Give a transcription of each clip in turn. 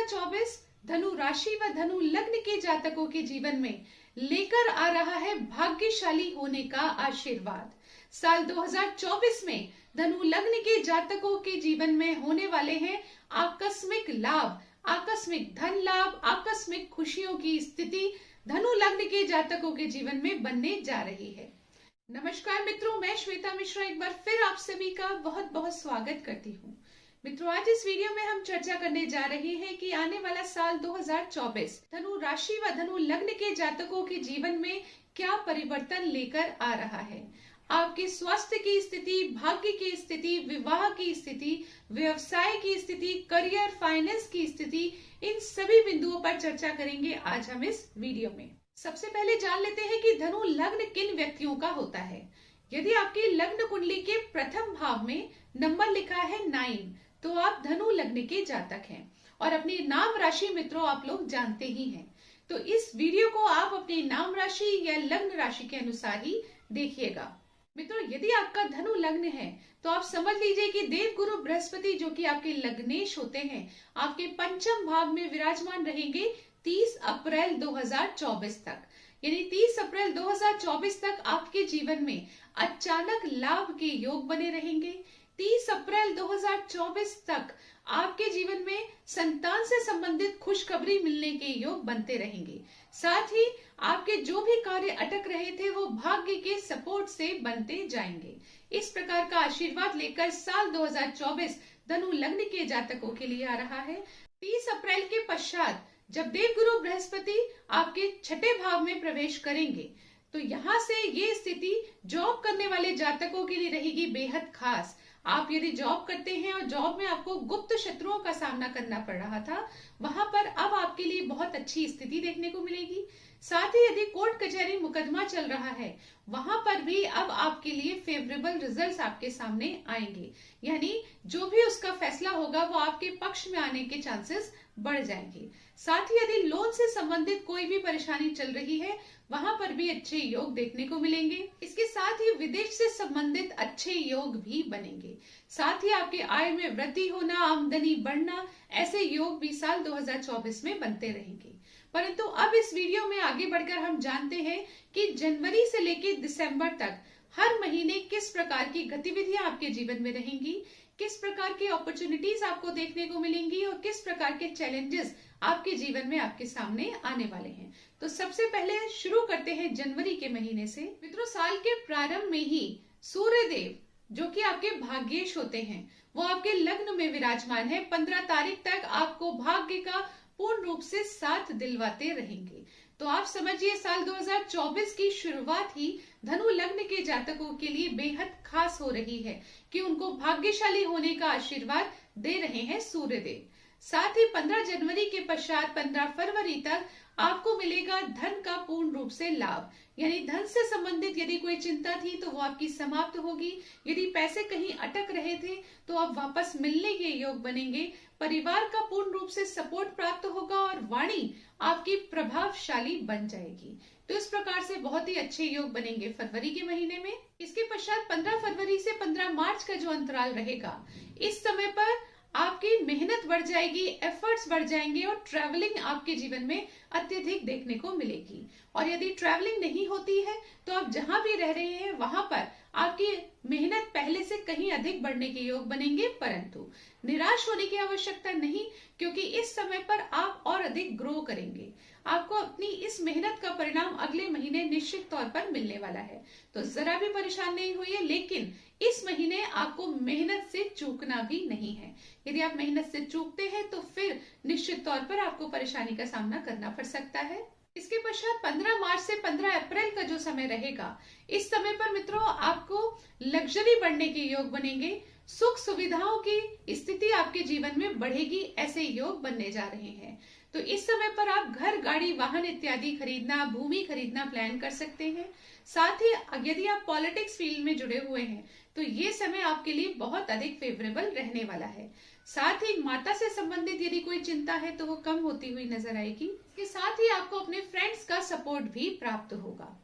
2024 धनु राशि व धनु लग्न के जातकों के जीवन में लेकर आ रहा है भाग्यशाली होने का आशीर्वाद। साल 2024 में धनु लग्न के जातकों के जीवन में होने वाले हैं आकस्मिक लाभ, आकस्मिक धन लाभ, आकस्मिक खुशियों की स्थिति धनु लग्न के जातकों के जीवन में बनने जा रही है। नमस्कार मित्रों, मैं श्वेता मिश्रा एक बार फिर आप सभी का बहुत बहुत स्वागत करती हूँ। मित्रों, आज इस वीडियो में हम चर्चा करने जा रहे हैं कि आने वाला साल 2024 धनु राशि व धनु लग्न के जातकों के जीवन में क्या परिवर्तन लेकर आ रहा है। आपके स्वास्थ्य की स्थिति, भाग्य की स्थिति, विवाह की स्थिति, व्यवसाय की स्थिति, करियर, फाइनेंस की स्थिति, इन सभी बिंदुओं पर चर्चा करेंगे आज हम इस वीडियो में। सबसे पहले जान लेते हैं कि धनु लग्न किन व्यक्तियों का होता है। यदि आपकी लग्न कुंडली के प्रथम भाव में नंबर लिखा है 9 तो आप धनु लग्न के जातक हैं और अपनी नाम राशि मित्रों आप लोग जानते ही हैं। तो इस वीडियो को आप अपनी नाम राशि या लग्न राशि के अनुसार ही देखिएगा। मित्रों, यदि आपका धनु लग्न है तो आप समझ लीजिए कि देव गुरु बृहस्पति जो कि आपके लग्नेश होते हैं आपके पंचम भाव में विराजमान रहेंगे 30 अप्रैल 2024 तक। यानी 30 अप्रैल 2024 तक आपके जीवन में अचानक लाभ के योग बने रहेंगे। 30 अप्रैल 2024 तक आपके जीवन में संतान से संबंधित खुशखबरी मिलने के योग बनते रहेंगे। साथ ही आपके जो भी कार्य अटक रहे थे वो भाग्य के सपोर्ट से बनते जाएंगे। इस प्रकार का आशीर्वाद लेकर साल 2024 धनु लग्न के जातकों के लिए आ रहा है। 30 अप्रैल के पश्चात जब देवगुरु बृहस्पति आपके छठे भाव में प्रवेश करेंगे तो यहाँ से ये स्थिति जॉब करने वाले जातकों के लिए रहेगी बेहद खास। आप यदि जॉब करते हैं और जॉब में आपको गुप्त शत्रुओं का सामना करना पड़ रहा था, वहां पर अब आपके लिए बहुत अच्छी स्थिति देखने को मिलेगी। साथ ही यदि कोर्ट कचहरी मुकदमा चल रहा है वहां पर भी अब आपके लिए फेवरेबल रिजल्ट्स आपके सामने आएंगे। यानी जो भी उसका फैसला होगा वो आपके पक्ष में आने के चांसेस बढ़ जाएंगे। साथ ही यदि लोन से संबंधित कोई भी परेशानी चल रही है वहां पर भी अच्छे योग देखने को मिलेंगे। इसके साथ ही विदेश से संबंधित अच्छे योग भी बनेंगे। साथ ही आपके आय में वृद्धि होना, आमदनी बढ़ना, ऐसे योग भी साल 2024 में बनते रहेंगे। परंतु अब इस वीडियो में आगे बढ़कर हम जानते हैं कि जनवरी से लेकर दिसंबर तक हर महीने किस प्रकार की गतिविधियां आपके जीवन में रहेंगी, किस प्रकार की अपॉर्चुनिटीज आपको देखने को मिलेंगी और किस प्रकार के चैलेंजेस आपके जीवन में आपके सामने आने वाले हैं। तो सबसे पहले शुरू करते हैं जनवरी के महीने से। मित्रों, साल के प्रारंभ में ही सूर्य देव जो कि आपके भाग्येश होते हैं वो आपके लग्न में विराजमान है। 15 तारीख तक आपको भाग्य का पूर्ण रूप से साथ दिलवाते रहेंगे। तो आप समझिए साल 2024 की शुरुआत ही धनु लग्न के जातकों के लिए बेहद खास हो रही है कि उनको भाग्यशाली होने का आशीर्वाद दे रहे हैं सूर्य देव। साथ ही 15 जनवरी के पश्चात 15 फरवरी तक आपको मिलेगा धन का पूर्ण रूप से लाभ। यानी धन से संबंधित यदि कोई चिंता थी तो वो आपकी समाप्त होगी। यदि पैसे कहीं अटक रहे थे तो अब वापस मिलने के योग बनेंगे। परिवार का पूर्ण रूप से सपोर्ट प्राप्त होगा और वाणी आपकी प्रभावशाली बन जाएगी। तो इस प्रकार से बहुत ही अच्छे योग बनेंगे फरवरी के महीने में। इसके पश्चात 15 फरवरी से 15 मार्च का जो अंतराल रहेगा, इस समय पर आपकी मेहनत बढ़ जाएगी, एफर्ट्स बढ़ जाएंगे और ट्रैवलिंग आपके जीवन में अत्यधिक देखने को मिलेगी। और यदि ट्रैवलिंग नहीं होती है तो आप जहां भी रह रहे हैं वहां पर आपकी मेहनत पहले से कहीं अधिक बढ़ने के योग बनेंगे। परंतु निराश होने की आवश्यकता नहीं, क्योंकि इस समय पर आप और अधिक ग्रो करेंगे। आपको अपनी इस मेहनत का परिणाम अगले महीने निश्चित तौर पर मिलने वाला है। तो जरा भी परेशान नहीं होइए, लेकिन इस महीने आपको मेहनत से चूकना भी नहीं है। यदि आप मेहनत से चूकते हैं तो फिर निश्चित तौर पर आपको परेशानी का सामना करना पड़ सकता है। इसके पश्चात 15 मार्च से 15 अप्रैल का जो समय रहेगा, इस समय पर मित्रों आपको लग्जरी बढ़ने के योग बनेंगे। सुख सुविधाओं की स्थिति आपके जीवन में बढ़ेगी, ऐसे योग बनने जा रहे हैं। तो इस समय पर आप घर, गाड़ी, वाहन इत्यादि खरीदना, भूमि खरीदना प्लान कर सकते हैं। साथ ही यदि आप पॉलिटिक्स फील्ड में जुड़े हुए हैं तो ये समय आपके लिए बहुत अधिक फेवरेबल रहने वाला है। साथ ही माता से संबंधित यदि कोई चिंता है तो वो कम होती हुई नजर आएगी। इसके साथ ही आपको अपने फ्रेंड्स का सपोर्ट भी प्राप्त होगा।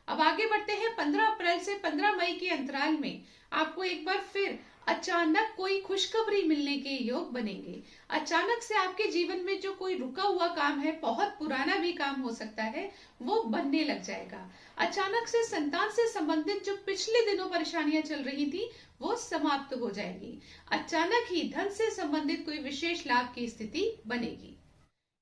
अब आगे बढ़ते हैं। 15 अप्रैल से 15 मई के अंतराल में आपको एक बार फिर अचानक कोई खुशखबरी मिलने के योग बनेंगे। अचानक से आपके जीवन में जो कोई रुका हुआ काम है, बहुत पुराना भी काम हो सकता है, वो बनने लग जाएगा। अचानक से संतान से संबंधित जो पिछले दिनों परेशानियां चल रही थी, वो समाप्त हो जाएगी। अचानक ही धन से संबंधित कोई विशेष लाभ की स्थिति बनेगी।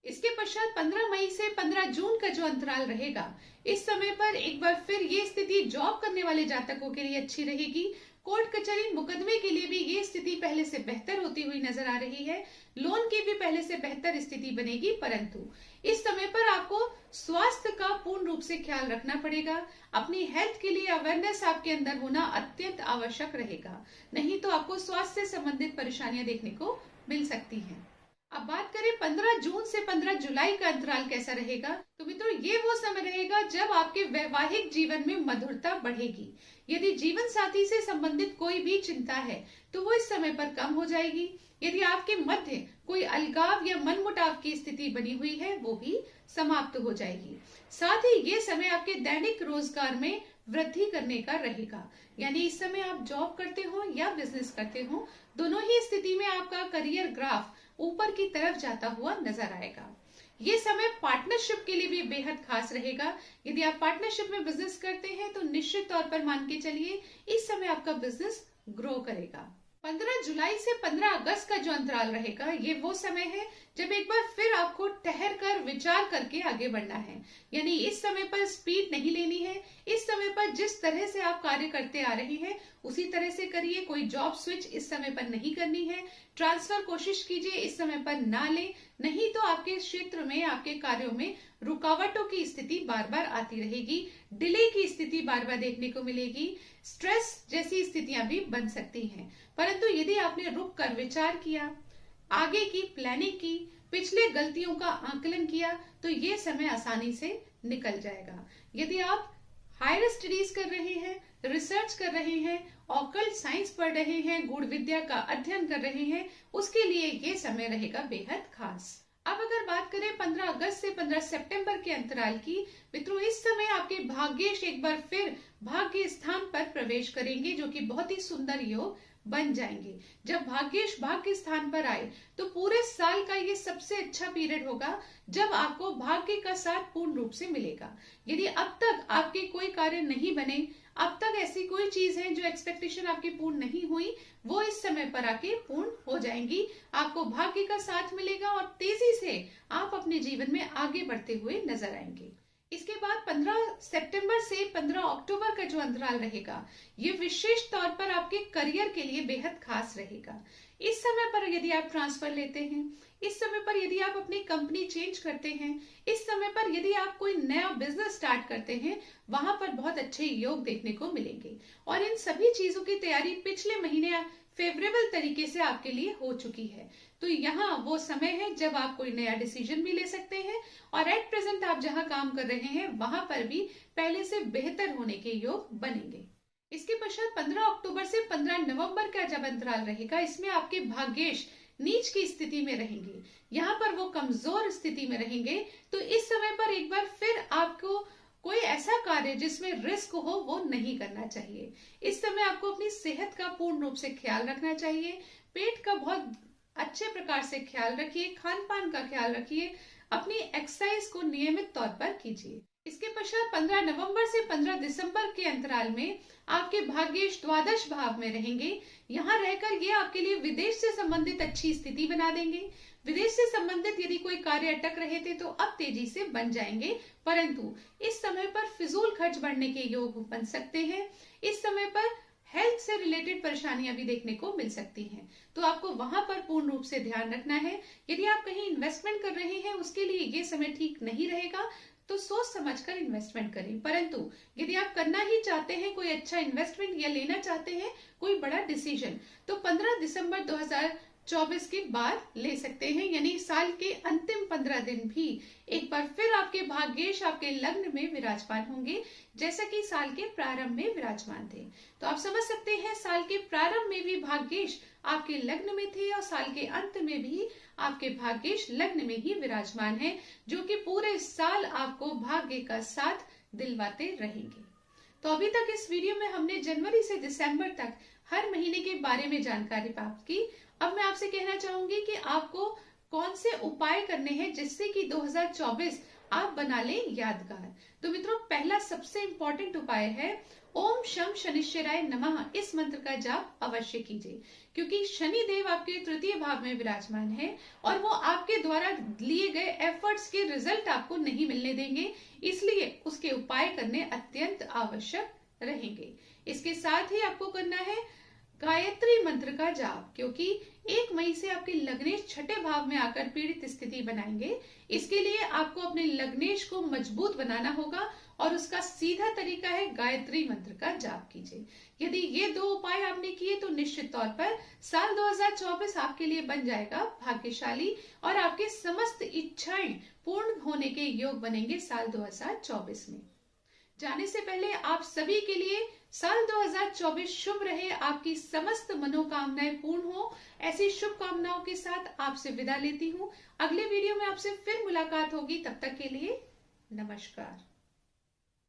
इसके पश्चात 15 मई से 15 जून का जो अंतराल रहेगा, इस समय पर एक बार फिर ये स्थिति जॉब करने वाले जातकों के लिए अच्छी रहेगी। कोर्ट कचहरी मुकदमे के लिए भी ये स्थिति पहले से बेहतर होती हुई नजर आ रही है। लोन की भी पहले से बेहतर स्थिति बनेगी, परंतु इस समय पर आपको स्वास्थ्य का पूर्ण रूप से ख्याल रखना पड़ेगा। अपनी हेल्थ के लिए अवेयरनेस आपके अंदर होना अत्यंत आवश्यक रहेगा, नहीं तो आपको स्वास्थ्य से संबंधित परेशानियां देखने को मिल सकती हैं। अब बात करें 15 जून से 15 जुलाई का अंतराल कैसा रहेगा, तो मित्रों ये वो समय रहेगा जब आपके वैवाहिक जीवन में मधुरता बढ़ेगी। यदि जीवन साथी से संबंधित कोई भी चिंता है तो वो इस समय पर कम हो जाएगी। यदि आपके मध्य कोई अलगाव या मनमुटाव की स्थिति बनी हुई है, वो भी समाप्त हो जाएगी। साथ ही ये समय आपके दैनिक रोजगार में वृद्धि करने का रहेगा। यानी इस समय आप जॉब करते हो या बिजनेस करते हो, दोनों ही स्थिति में आपका करियर ग्राफ ऊपर की तरफ जाता हुआ नजर आएगा। ये समय पार्टनरशिप के लिए भी बेहद खास रहेगा। यदि आप पार्टनरशिप में बिजनेस करते हैं तो निश्चित तौर पर मान के चलिए इस समय आपका बिजनेस ग्रो करेगा। 15 जुलाई से 15 अगस्त का जो अंतराल रहेगा, ये वो समय है जब एक बार फिर आपको ठहर कर विचार करके आगे बढ़ना है। यानी इस समय पर स्पीड नहीं लेनी है। इस समय पर जिस तरह से आप कार्य करते आ रहे हैं उसी तरह से करिए। कोई जॉब स्विच इस समय पर नहीं करनी है। ट्रांसफर कोशिश कीजिए, इस समय पर ना ले, नहीं तो आपके क्षेत्र में, आपके कार्यों में रुकावटों की स्थिति बार बार आती रहेगी। डिले की स्थिति बार बार देखने को मिलेगी। स्ट्रेस जैसी स्थितियां भी बन सकती हैं। परंतु यदि आपने रुक कर विचार किया, आगे की प्लानिंग की, पिछले गलतियों का आकलन किया, तो ये समय आसानी से निकल जाएगा। यदि आप हायर स्टडीज कर रहे हैं, रिसर्च कर रहे हैं, ऑकल्ट साइंस पढ़ रहे हैं, गूढ़ विद्या का अध्ययन कर रहे हैं, उसके लिए ये समय रहेगा बेहद खास। अब अगर बात करें 15 अगस्त से 15 सितंबर के अंतराल की, मित्रों इस समय आपके भाग्येश एक बार फिर भाग्य स्थान पर प्रवेश करेंगे, जो कि बहुत ही सुंदर योग बन जाएंगे। जब भाग्येश भाग्य स्थान पर आए तो पूरे साल का ये सबसे अच्छा पीरियड होगा जब आपको भाग्य का साथ पूर्ण रूप से मिलेगा। यदि अब तक आपके कोई कार्य नहीं बने, अब तक ऐसी कोई चीज है जो एक्सपेक्टेशन आपकी पूर्ण नहीं हुई, वो इस समय पर आके पूर्ण हो जाएंगी। आपको भाग्य का साथ मिलेगा और तेजी से आप अपने जीवन में आगे बढ़ते हुए नजर आएंगे। इसके बाद 15 सितंबर से 15 अक्टूबर का जो अंतराल रहेगा, ये विशेष तौर पर आपके करियर के लिए बेहद खास रहेगा। इस समय पर यदि आप ट्रांसफर लेते हैं, इस समय पर यदि आप अपनी कंपनी चेंज करते हैं, इस समय पर यदि आप कोई नया बिजनेस स्टार्ट करते हैं, वहां पर बहुत अच्छे योग देखने को मिलेंगे। और इन सभी चीजों की तैयारी पिछले महीने फेवरेबल तरीके से आपके लिए हो चुकी है। तो यहाँ वो समय है जब आप कोई नया डिसीजन भी ले सकते हैं और एट प्रेजेंट आप जहां काम कर रहे हैं वहां पर भी पहले से बेहतर होने के योग बनेंगे। इसके पश्चात 15 अक्टूबर से 15 नवंबर का जब अंतराल रहेगा, इसमें आपके भाग्येश नीच की स्थिति में रहेंगे। यहाँ पर वो कमजोर स्थिति में रहेंगे। तो इस समय पर एक बार फिर आपको कोई ऐसा कार्य जिसमें रिस्क हो वो नहीं करना चाहिए। इस समय आपको अपनी सेहत का पूर्ण रूप से ख्याल रखना चाहिए। पेट का बहुत अच्छे प्रकार से ख्याल रखिए, खान पान का ख्याल रखिए, अपनी एक्सरसाइज को नियमित तौर पर कीजिए। इसके पश्चात 15 नवंबर से 15 दिसंबर के अंतराल में आपके भाग्येश द्वादश भाव में रहेंगे। यहाँ रहकर ये आपके लिए विदेश से संबंधित अच्छी स्थिति बना देंगे। विदेश से संबंधित यदि कोई कार्य अटक रहे थे तो अब तेजी से बन जाएंगे, परंतु इस समय पर फिजूल खर्च बढ़ने के योग बन सकते हैं। इस समय पर हेल्थ से रिलेटेड परेशानियां भी देखने को मिल सकती हैं, तो आपको वहां पर पूर्ण रूप से ध्यान रखना है। यदि आप कहीं इन्वेस्टमेंट कर रहे हैं उसके लिए ये समय ठीक नहीं रहेगा, तो सोच समझकर इन्वेस्टमेंट करें। परंतु यदि आप करना ही चाहते हैं कोई अच्छा इन्वेस्टमेंट या लेना चाहते हैं कोई बड़ा डिसीजन, तो 15 दिसंबर 2024 के बाद ले सकते हैं। यानी साल के अंतिम 15 दिन भी एक बार फिर आपके भाग्येश आपके लग्न में विराजमान होंगे, जैसा कि साल के प्रारंभ में विराजमान थे। तो आप समझ सकते हैं साल के प्रारंभ में भी भाग्येश आपके लग्न में थे और साल के अंत में भी आपके भाग्येश लग्न में ही विराजमान है, जो कि पूरे साल आपको भाग्य का साथ दिलवाते रहेंगे। तो अभी तक इस वीडियो में हमने जनवरी से दिसंबर तक हर महीने के बारे में जानकारी प्राप्त की। अब मैं आपसे कहना चाहूंगी कि आपको कौन से उपाय करने हैं जिससे कि 2024 आप बना लें यादगार। तो मित्रों, पहला सबसे इंपॉर्टेंट उपाय है ओम शम शनिश्चराय नमः। इस मंत्र का जाप अवश्य कीजिए, क्योंकि शनि देव आपके तृतीय भाव में विराजमान है और वो आपके द्वारा लिए गए एफर्ट्स के रिजल्ट आपको नहीं मिलने देंगे, इसलिए उसके उपाय करने अत्यंत आवश्यक रहेंगे। इसके साथ ही आपको करना है गायत्री मंत्र का जाप, क्योंकि 1 मई से आपके लग्नेश छठे भाव में आकर पीड़ित स्थिति बनाएंगे। इसके लिए आपको अपने लग्नेश को मजबूत बनाना होगा और उसका सीधा तरीका है गायत्री मंत्र का जाप कीजिए। यदि ये 2 उपाय आपने किए तो निश्चित तौर पर साल 2024 आपके लिए बन जाएगा भाग्यशाली और आपके समस्त इच्छाएं पूर्ण होने के योग बनेंगे साल 2024 में। जाने से पहले आप सभी के लिए साल 2024 शुभ रहे, आपकी समस्त मनोकामनाएं पूर्ण हो, ऐसी शुभकामनाओं के साथ आपसे विदा लेती हूँ। अगले वीडियो में आपसे फिर मुलाकात होगी, तब तक के लिए नमस्कार।